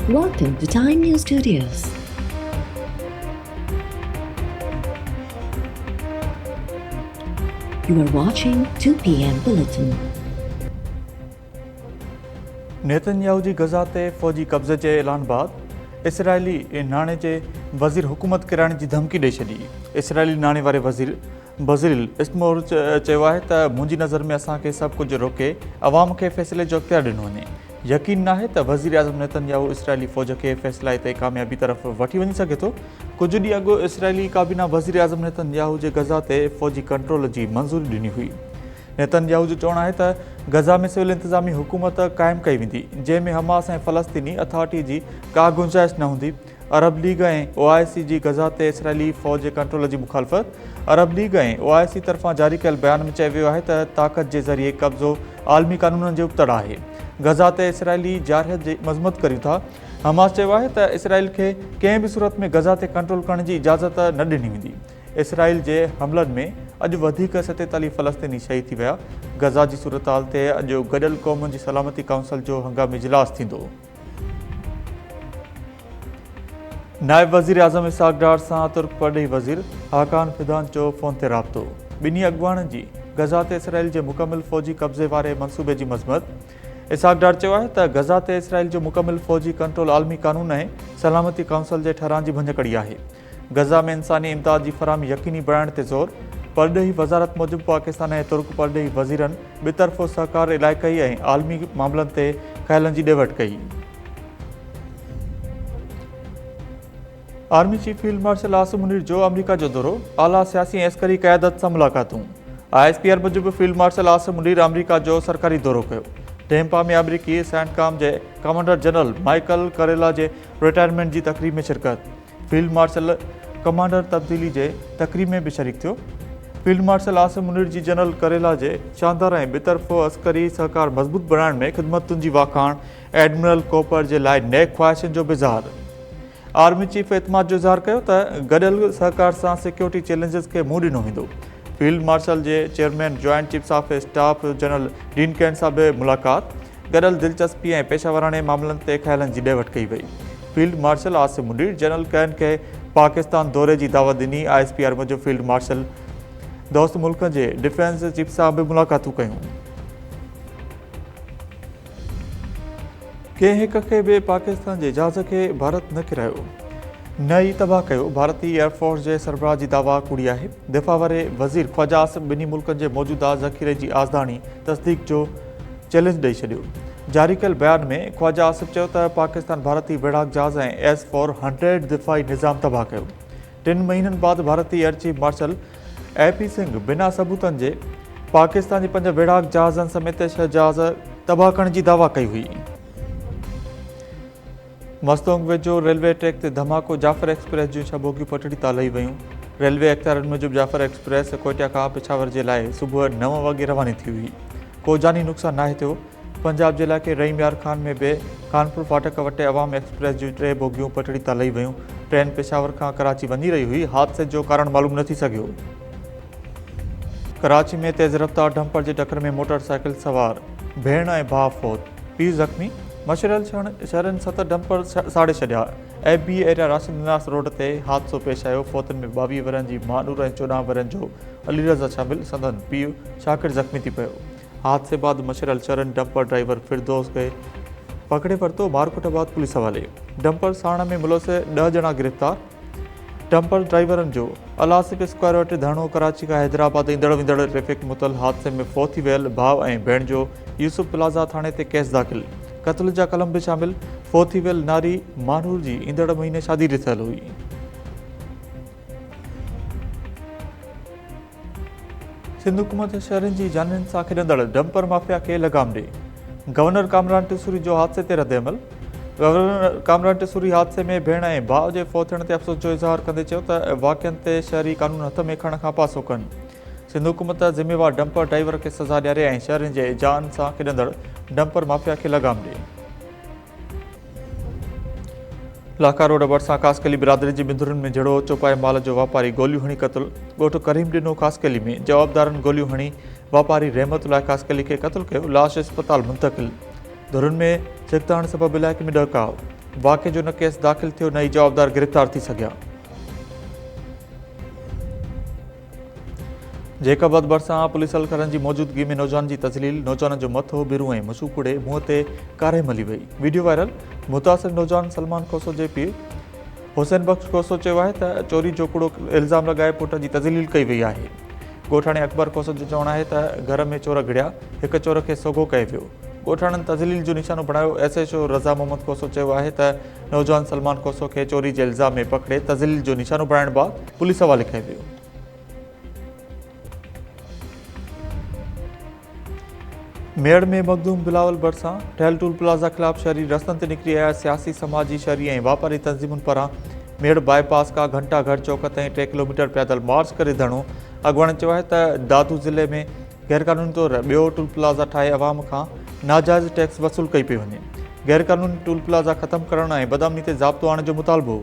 Welcome to Time News Studios. You are watching 2 p.m. Bulletin. Netanyahu जी गज़ा ते फ़ौजी कब्ज़े जे ऐलान बाद इसराइली नाणे जे वज़ीर हुकूमत किराइण जी धमकी ॾेई छॾी। इसराइली नाणे वारे वज़ीर बज़िल इस्मोर चयो आहे त मुंहिंजी नज़र में असांखे सभु कुझु रोके अवाम खे फ़ैसिले जो इख़्तियार ॾिनो वञे। यकीन नाहे त वज़ीर आज़म नेतन्याहू इसराइली फ़ौज खे फ़ैसिला ते कामयाबी तरफ़ वठी वञी सघे थो। कुझु ॾींहं अॻु इसराइली काबीना वज़ीर आज़म नेतन्याहू जे गज़ा ते फ़ौजी कंट्रोल जी मंज़ूरी ॾिनी हुई। नेतन्याहू जो चवणु आहे त गज़ा में सिविल इंतिज़ामी हुकूमत क़ाइमु कई वेंदी, जंहिंमें हमास ऐं फ़लस्तीनी अथॉरिटी जी का गुंजाइश न हूंदी। अरब लीग ऐं OIC जी गज़ा ते इसराइली फ़ौज जे कंट्रोल जी मुखालफ़त। अरब लीग ऐं OIC तरफ़ां जारी कयल बयान में चयो वियो आहे त ताक़त जे ज़रिए कब्ज़ो आलमी कानूननि जे उबतड़ आहे। गज़ा ते इसराइली जारहत जी मज़म्मत करियूं था। हमास चयो आहे त इसराइल खे कंहिं बि सूरत में गज़ा ते कंट्रोल करण जी इजाज़त न ॾिनी वेंदी। इसराइल जे हमलनि में अॼु वधीक 47 फ़लस्तीनी शहीद थी विया। गज़ा जी सूरत हाल ते अॼु गॾियल क़ौमुनि जी सलामती काउंसिल जो हंगामी इजलास थींदो। नायब वज़ीर आज़म इसहाक़ डार सां तुर्क परॾेही वज़ीर हाकान फिदान जो फ़ोन ते राब्तो। ॿिन्ही अॻुवाणनि जी गज़ा ते इसराइल जे मुकमिल फ़ौजी कब्ज़े वारे मनसूबे जी मज़म्मत। इसहाक़ डार चयो आहे त गज़ा ते इसराइल जो मुकमिल फ़ौजी कंट्रोल आलमी कानून ऐं सलामती काउंसिल जे ठहिराइण जी भञकड़ी आहे। गज़ा में इंसानी इमदाद जी फ़राहमी यकीनी बणाइण ते ज़ोर। परॾेही वज़ारत मूजिबि पाकिस्तान ऐं तुर्क परॾेही वज़ीरनि ॿितरफ़ो सहकार इलाइक़ाई ऐं आलमी मामलनि ते ख़्यालनि जी ॾेवट कई। Army chief field marshal Asim Munir जो अमरीका जो दौरो, आला सियासी ऐं अस्करी क़यादत सां मुलाक़ातूं। ISPR मूजिबि फील्ड मार्शल आसिम मुनीर अमरीका जो सरकारी दौरो कयो। टेम्पा में अमरीकी सेंटकॉम जे कमांडर जनरल माइकल करेला जे रिटायरमेंट जी तक़रीब में शिरकत। फील्ड मार्शल कमांडर तब्दीली जे तक़रीब में बि शरीक थियो। फील्ड मार्शल आसिम मुनीर जी जनरल करेला जे शानदार ऐं ॿितरफ़ो अस्करी सहकार मज़बूत बणाइण में ख़िदमतुनि जी वाखाण। एडमिरल कोपर जे लाइ नेक ख़्वाहिशनि जो बि इज़हार। आर्मी चीफ एतमाद जो इज़हार कयो त गॾियल सहकार सां सिक्योरिटी चैलेंजिस खे मुंहुं ॾिनो वेंदो। Field marshal J chairman joint chiefs of staff general dean can सां बि मुलाक़ात। गॾियल दिलचस्पी ऐं पेशावराणे मामलनि ते ख़्यालनि जी ॾेवट कई वई। Field marshal Asim Munir general can खे पाकिस्तान दौरे जी दावत ॾिनी। ISPR मूजिबि फील्ड मार्शल दोस्त मुल्कनि जे डिफेंस चीफ सां बि मुलाक़ातूं कयूं। कंहिं हिक खे बि पाकिस्तान जे जहाज़ खे भारत न किरायो, न ई तबाह कयो। भारतीय एयरफोर्स जे सरबराह जी दावा कूड़ी आहे। दिफ़ा वारे वज़ीर ख्वाजा आसिम ॿिन्ही मुल्कनि जे मौजूदा ज़ख़ीरे जी आज़दाणी तस्दीक जो चैलेंज ॾेई छॾियो। जारी कयल बयान में ख्वाजा आसिम चयो त पाकिस्तान भारतीय बेड़ाक जहाज़ ऐं S-400 दिफ़ाई निज़ाम तबाह कयो। 3 महीननि बाद भारतीय air chief marshal AP Singh बिना सबूतनि जे पाकिस्तान जे 5 बेड़ाक जहाज़नि समेत 6 जहाज़ तबाह करण जी दावा कई हुई। मस्तोंग वेझो रेलवे ट्रैक ते धमाको, जाफ़र एक्सप्रेस जूं 6 बोगियूं पटड़ी तां लही वयूं। रेलवे अख़्तियारनि मूजिबि जाफ़र एक्सप्रेस कोयटा खां पेशावर जे लाइ सुबुह 9 वॻे रवानी थी हुई। को जानी नुक़सानु नाहे थियो। पंजाब जे इलाइक़े रहीम यार खान में बि कानपुर फाटक वटि अवाम एक्सप्रेस जूं 3 बोगियूं पटड़ी तां लही वयूं। ट्रेन पेशावर खां कराची वञी रही हुई। हादसे जो कारण मालूम न थी सघियो। कराची में तेज़ रफ़्तार डंपर जे टकर में मोटरसाइकिल सवार भेण ऐं भाउ फौत, पीउ ज़ख़्मी। मशरल शहरनि 7 डंपर साड़े छॾिया। FB एरिया राशिद निनास रोड ते हादसो पेश आयो। फौतनि में 22 वरनि जी मानूर ऐं 14 वरनि जो अली रज़ा शामिल। संदन पीउ शाकिर ज़ख़्मी थी पियो। हादसे बाद मशरल शहरनि डंपर ड्राइवर फिरदौस खे पकड़े वरितो। मारकोटाबाद पुलिस हवाले। डंपर साण में मुलसे 10 ॼणा गिरफ़्तार। डंपर ड्राइवरनि जो अलासिफ स्क्वायर वटि धरणो। कराची खां हैदराबाद ईंदड़ वेंदड़ ट्रैफ़िक मुतल हादसे में फ़ौत थी वियल भाउ ऐं भेण जो यूसुफ प्लाज़ा थाणे ते केस दाख़िल। क़त्ल जा कलम बि शामिल। फ़ौत थी वियल नारी मानूर जी ईंदड़ महीने शादी ॾिठल हुई। सिंध हुकूमत शहरनि जी जाननि सां खेॾंदड़ डंपर माफ़िया खे लगाम ॾे। गवर्नर कामरान टिसूरी जो हादसे ते रद्द अमल। गवर्नर कामरान टिसूरी हादसे में भेण ऐं भाउ जे फ़ौत थियण ते अफ़सोस जो इज़हार कंदे चयो त वाक़िअनि ते शहरी कानून हथ में खणण खां पासो कनि। सिंध हुकूमत ज़िम्मेवार डंपर ड्राइवर खे सज़ा ॾियारे ऐं शहरनि जे जान सां खेॾंदड़ डंपर माफ़िया खे लगाम ॾे। लाखा रोड भरिसां कासकली बिरादरी जी बिंदुरनि में जहिड़ो चौपाए माल जो वापारी गोलियूं हणी क़तल। ॻोठु करीम ॾिनो कासकली में जवाबदारनि गोलियूं हणी वापारी रहमतुल्लाह कासकली खे क़तल कयो। लाश अस्पताल मुंतक़िल। धुरनि में सिकताण सबबि इलाइक़े में ॾकाव। वाक़े जो न केस दाख़िल थियो न ई जवाबदार गिरफ़्तार थी सघिया। जेकबद भरिसां पुलिस हलकरनि जी मौजूदगी में नौजवान जी तज़लील, नौजवान जो मथो, बिरूं ऐं मुसूकुड़े मुंहं ते कारे मली वई। Video viral. मुतासिर नौजवान सलमान कोसो जे पीउ हुसैन बख्श कोसो चयो आहे त चोरी जो कूड़ो इल्ज़ाम लॻाए पुट जी तज़लील कई वई आहे। ॻोठाणे अकबर कोसो जो चवणु आहे त घर में चोर घिड़िया, हिक चोर खे सोघो कयो वियो। ॻोठाणनि तज़लील जो निशानो बणायो। SHO रज़ा मोहम्मद कोसो चयो आहे त नौजवान सलमान कोसो खे चोरी जे इल्ज़ाम में पकड़े तज़लील जो निशानो बणाइण बैदि पुलिस हवाले कयो वियो। मेड़ में मखदूम बिलावल भरिसां ठहियल टूल प्लाज़ा ख़िलाफ़ शहरी रस्तनि ते निकिरी आया सियासी, समाजी, शहरी ऐं वापारी तंज़ीमुनि पारां मेड़ बाईपास खां घंटा घर चौक ताईं 3 किलोमीटर पैदल मार्च करे धरणो। अॻुवाणी चयो आहे त दादू ज़िले में गैरकानूनी तौरु ॿियो टूल प्लाज़ा ठाहे अवाम खां नाजाइज़ टैक्स वसूल कई पई वञे। गैरकानूनी टूल प्लाज़ा ख़तमु करण ऐं बदअमनी ते ज़ाब्तो आणण जो मुतालबो।